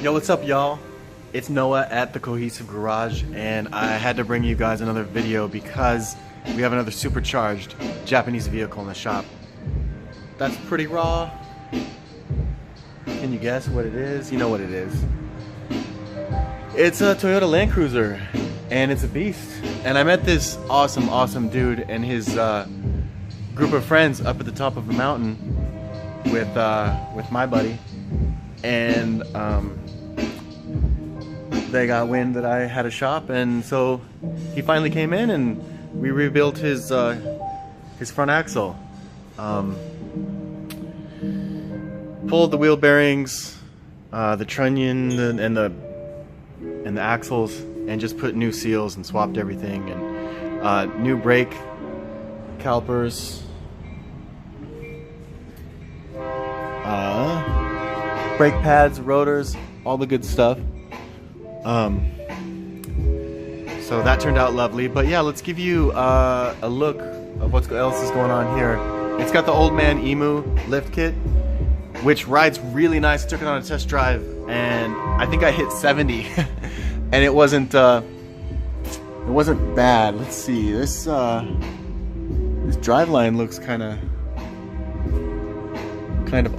Yo, what's up, y'all? It's Noah at the Cohesive Garage, and I had to bring you guys another video because we have another supercharged Japanese vehicle in the shop. That's pretty raw. Can you guess what it is? You know what it is. It's a Toyota Land Cruiser, and it's a beast. And I met this awesome dude and his group of friends up at the top of a mountain with my buddy, and they got wind that I had a shop, and so he finally came in and we rebuilt his front axle. Pulled the wheel bearings, the trunnion, and the axles, and just put new seals and swapped everything, and new brake calipers, brake pads, rotors, all the good stuff. So that turned out lovely. But yeah, let's give you a look of what else is going on here. It's got the Old Man Emu lift kit, which rides really nice. I took it on a test drive, and I think I hit 70, and it wasn't bad. Let's see, this driveline looks kind of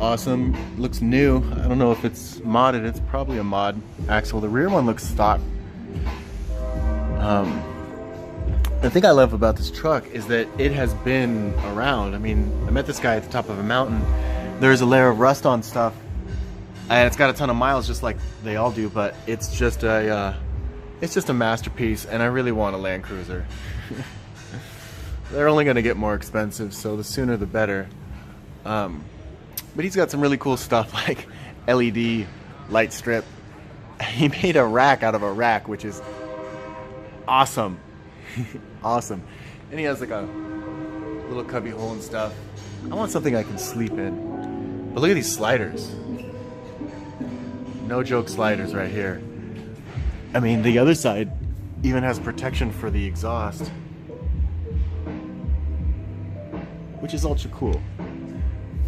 awesome. Looks new. I don't know if it's modded. It's probably a mod axle. The rear one looks stock. The thing I love about this truck is that it has been around. I mean, I met this guy at the top of a mountain. There's a layer of rust on stuff, and it's got a ton of miles, just like they all do. But it's just a masterpiece, and I really want a Land Cruiser. They're only going to get more expensive, so the sooner the better. But he's got some really cool stuff like LED light strip. He made a rack out of a rack, which is awesome. Awesome. And he has like a little cubby hole and stuff. I want something I can sleep in. But look at these sliders. No joke sliders right here. I mean, the other side even has protection for the exhaust, which is ultra cool.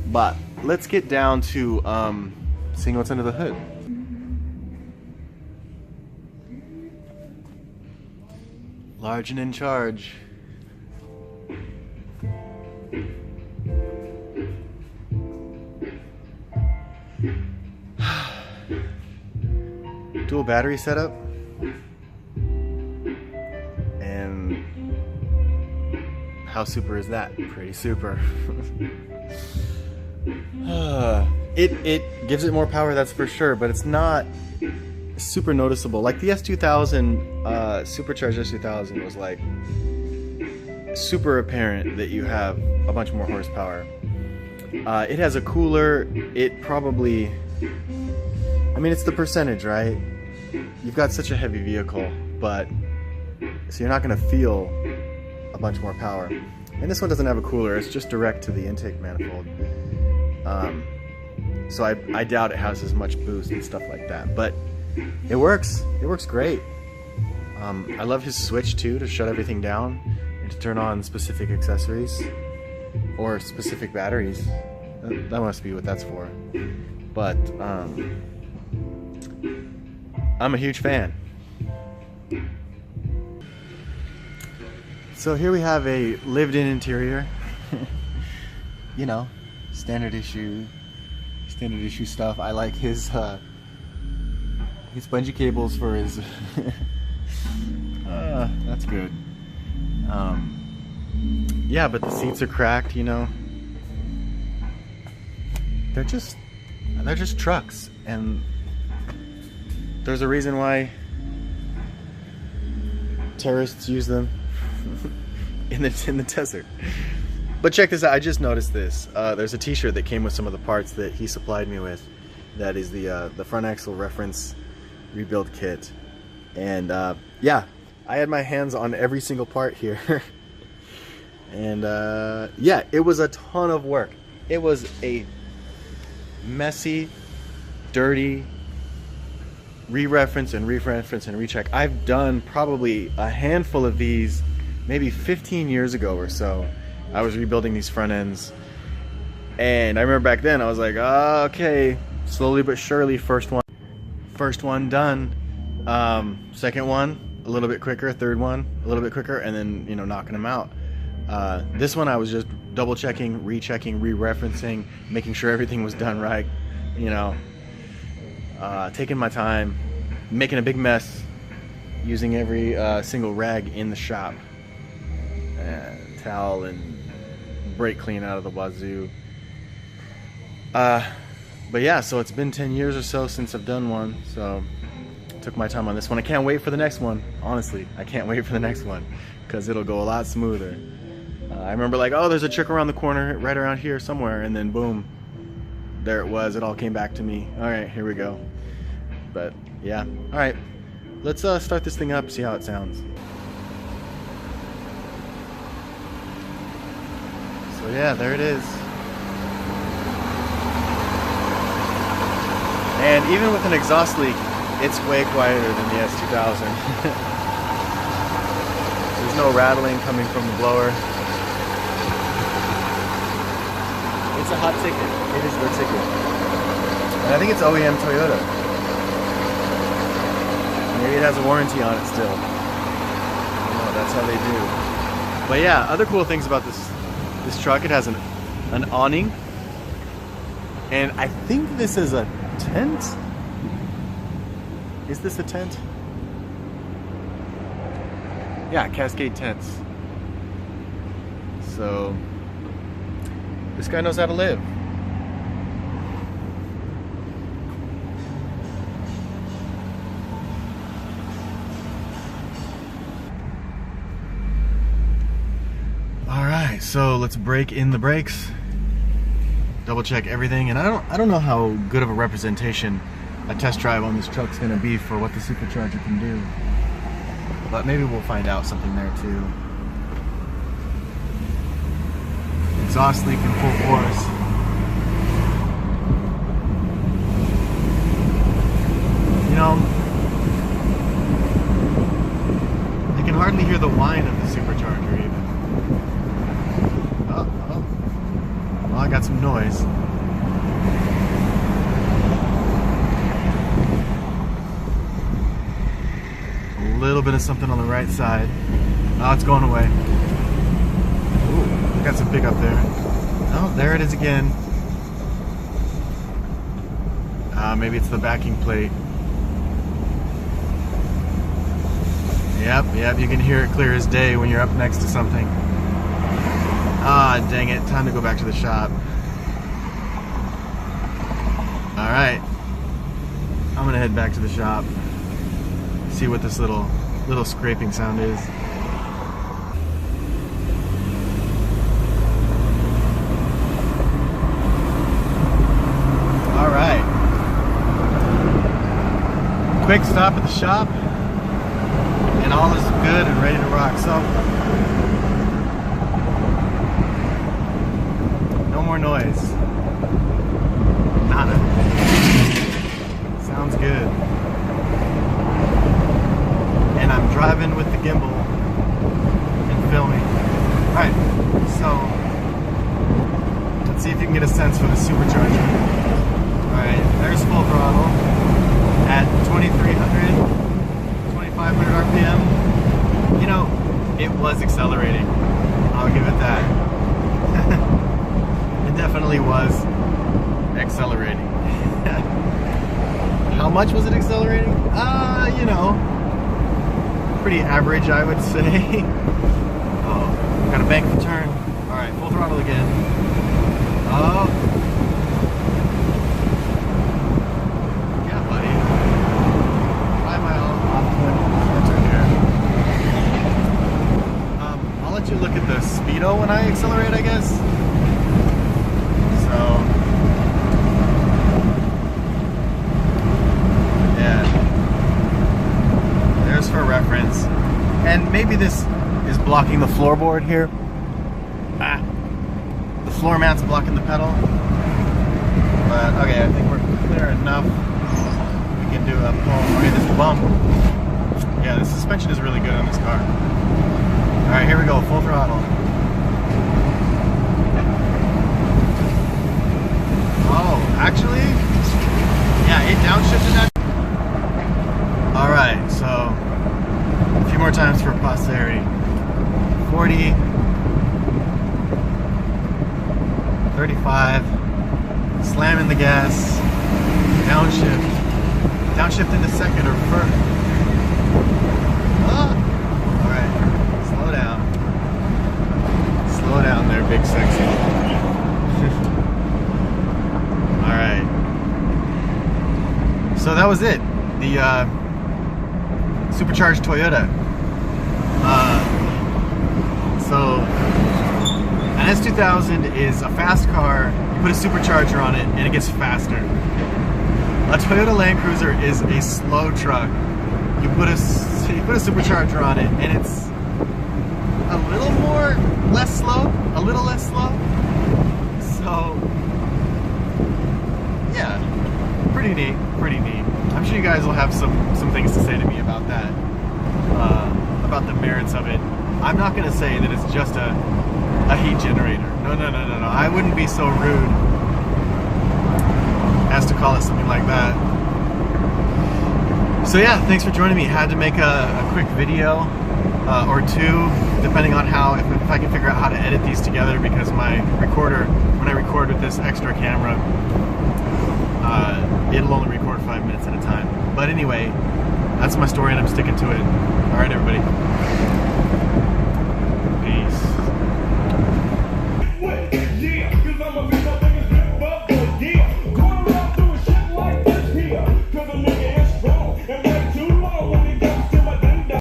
But let's get down to seeing what's under the hood. Large and in charge. Dual battery setup. And how super is that? Pretty super. It gives it more power, that's for sure, but it's not super noticeable. Like the S2000, Supercharged S2000 was like super apparent that you have a bunch more horsepower. It has a cooler. It probably, I mean, it's the percentage, right? You've got such a heavy vehicle, but so you're not going to feel a bunch more power. And this one doesn't have a cooler. It's just direct to the intake manifold. So I doubt it has as much boost and stuff like that, but it works. It works great. I love his switch too, to shut everything down and to turn on specific accessories or specific batteries. That must be what that's for. But I'm a huge fan. So here we have a lived-in interior. You know, standard issue stuff. I like his bungee cables for his that's good. Yeah, but the seats are cracked, you know. They're just trucks, and there's a reason why terrorists use them in the desert. But check this out, I just noticed this. There's a t-shirt that came with some of the parts that he supplied me with. That is the front axle reference rebuild kit. And yeah, I had my hands on every single part here. And yeah, it was a ton of work. It was a messy, dirty re-reference and re-reference and recheck. I've done probably a handful of these maybe 15 years ago or so. I was rebuilding these front ends, and I remember back then I was like, okay, slowly but surely, first First one done. Second one a little bit quicker. Third one a little bit quicker, and then, you know, knocking them out. This one I was just double checking, rechecking, re-referencing, making sure everything was done right. You know, taking my time, making a big mess, using every single rag in the shop, towel and brake clean out of the wazoo. But yeah, so it's been 10 years or so since I've done one, so took my time on this one. I can't wait for the next one. Honestly, I can't wait for the next one because it'll go a lot smoother. I remember like, oh, there's a trick around the corner, right around here somewhere, and then boom, there it was. It all came back to me. All right, here we go. But yeah, all right, let's start this thing up, see how it sounds. So yeah, there it is. And even with an exhaust leak, it's way quieter than the S2000. There's no rattling coming from the blower. It's a hot ticket. It is the ticket. And I think it's OEM Toyota. Maybe it has a warranty on it still. I don't know, that's how they do. But yeah, other cool things about this truck, it has an awning. And I think this is a tent? Is this a tent? Yeah, Cascade tents. So this guy knows how to live. All right, so let's break in the brakes. Double check everything, and I don't know how good of a representation a test drive on this truck's gonna be for what the Supercharger can do, but maybe we'll find out something there too. Exhaust leak in full force. You know, you can hardly hear the whine of the Supercharger even. Well, I got some noise. A little bit of something on the right side. Oh, it's going away. Ooh, got some pickup there. Oh, there it is again. Maybe it's the backing plate. Yep, you can hear it clear as day when you're up next to something. Ah, dang it, time to go back to the shop. Alright, I'm gonna head back to the shop, see what this little scraping sound is. Alright, quick stop at the shop, and all is good and ready to rock. So more noise. Nada. Sounds good. And I'm driving with the gimbal and filming. Alright, so let's see if you can get a sense for the Supercharger. Alright, there's full throttle at 2300, 2500 RPM. You know, it was accelerating. I'll give it that. Definitely was accelerating. How much was it accelerating? You know, pretty average, I would say. Oh, got a bank of turn. All right, full throttle again. Oh, yeah, buddy. Why am I off turn here? I'll let you look at the speedo when I accelerate, I guess. For reference, and maybe this is blocking the floorboard here. The floor mat's blocking the pedal, but okay, I think we're clear enough. We can do a pull. Okay, this bump. Yeah, the suspension is really good on this car. All right, here we go, full throttle. Oh, actually, yeah, it downshifted that. right, so a few more times for posterity. 40, 35, slamming the gas, downshift into second or first. All right, slow down there, big sexy. All right, so that was it, the supercharged Toyota. So an S2000 is a fast car. You put a supercharger on it and it gets faster. A Toyota Land Cruiser is a slow truck. You put a supercharger on it and it's a little less slow. So yeah, pretty neat. I'm sure you guys will have some things to say to me about that, about the merits of it. I'm not gonna say that it's just a heat generator. No. I wouldn't be so rude as to call it something like that. So yeah, thanks for joining me. Had to make a quick video or two, depending on if I can figure out how to edit these together, because my recorder, when I record with this extra camera, it'll only record 5 minutes at a time. But anyway, that's my story and I'm sticking to it. All right, everybody.